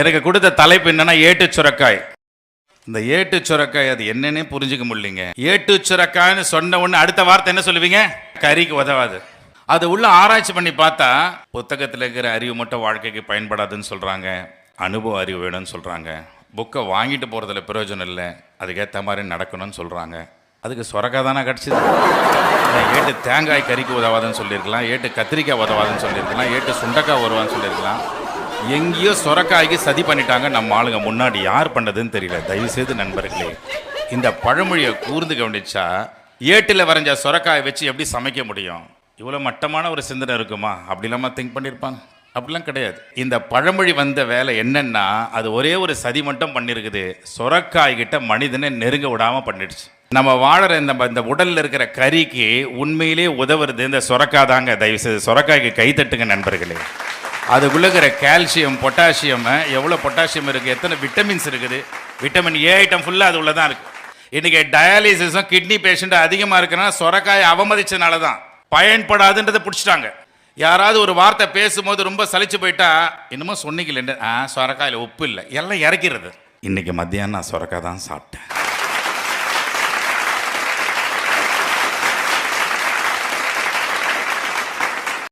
எனக்கு கொடுத்த தலைப்பு என்னன்னா ஏட்டு சுரக்காய். இந்த ஏட்டு சுரக்காய் அது என்னன்னே புரிஞ்சுக்க முடியலைங்க. ஏட்டு சுரக்காய்னு சொன்ன உடனே அடுத்த வார்த்தை என்ன சொல்லுவீங்க? கறிக்கு உதவாது. அது உள்ள ஆராய்ச்சி பண்ணி பார்த்தா புத்தகத்தில் இருக்கிற அறிவு மட்டும் வாழ்க்கைக்கு பயன்படாதுன்னு சொல்கிறாங்க. அனுபவ அறிவு வேணும்னு சொல்கிறாங்க. புக்கை வாங்கிட்டு போகிறதுல பிரயோஜனம் இல்லை, அதுக்கேற்ற மாதிரி நடக்கணும்னு சொல்கிறாங்க. அதுக்கு சுரக்காய் தானே கிடச்சிது. ஏட்டு தேங்காய் கறிக்கு உதவாதுன்னு சொல்லியிருக்கலாம், ஏட்டு கத்திரிக்காய் உதவாதுன்னு சொல்லியிருக்கலாம், ஏட்டு சுண்டக்காய் வருவான்னு சொல்லியிருக்கலாம். எங்கேயோ சுரக்காய்க்கு சதி பண்ணிட்டாங்க நம்ம ஆளுங்க. முன்னாடி யார் பண்ணதுன்னு தெரியல. தயவுசெய்து நண்பர்களே, இந்த பழமொழியை கூர்ந்து கவனிச்சா ஏட்டில் வரைஞ்ச சுரக்காயை வச்சு எப்படி சமைக்க முடியும்? இவ்வளோ மட்டமான ஒரு சிந்தனை இருக்குமா? அப்படி இல்லாமல் திங்க் பண்ணியிருப்பாங்க. அப்படிலாம் கிடையாது. இந்த பழமொழி வந்த வேலை என்னன்னா, அது ஒரே ஒரு சதி மட்டும் பண்ணியிருக்குது. சுரக்காய்கிட்ட மனிதனை நெருங்க விடாமல் பண்ணிடுச்சு. நம்ம வாழற இந்த உடலில் இருக்கிற கறிக்கு உண்மையிலே உதவுறது இந்த சுரக்காய் தாங்க. தயவுசெய்து சுரக்காய்க்கு கைத்தட்டுங்க நண்பர்களே. அதுக்குள்ள இருக்கிற கால்சியம், பொட்டாசியம், எவ்வளோ பொட்டாசியம் இருக்குது, எத்தனை விட்டமின்ஸ் இருக்குது. விட்டமின் ஏ ஐட்டம் ஃபுல்லாக அது உள்ள தான் இருக்குது. இன்றைக்கி டயாலிசிஸும் கிட்னி பேஷண்ட் அதிகமாக இருக்குன்னா சுரக்காயை அவமதிச்சனால தான். பயன்படாதுன்றதை பிடிச்சிட்டாங்க. யாராவது ஒரு வார்த்தை பேசும்போது ரொம்ப சலிச்சு போயிட்டா, இன்னமும் சொன்னீங்களே சுரக்காயில் உப்பு இல்லை, எல்லாம் இறக்கிறது. இன்றைக்கி மத்தியானம் நான் சுரக்காய் தான் சாப்பிட்டேன்.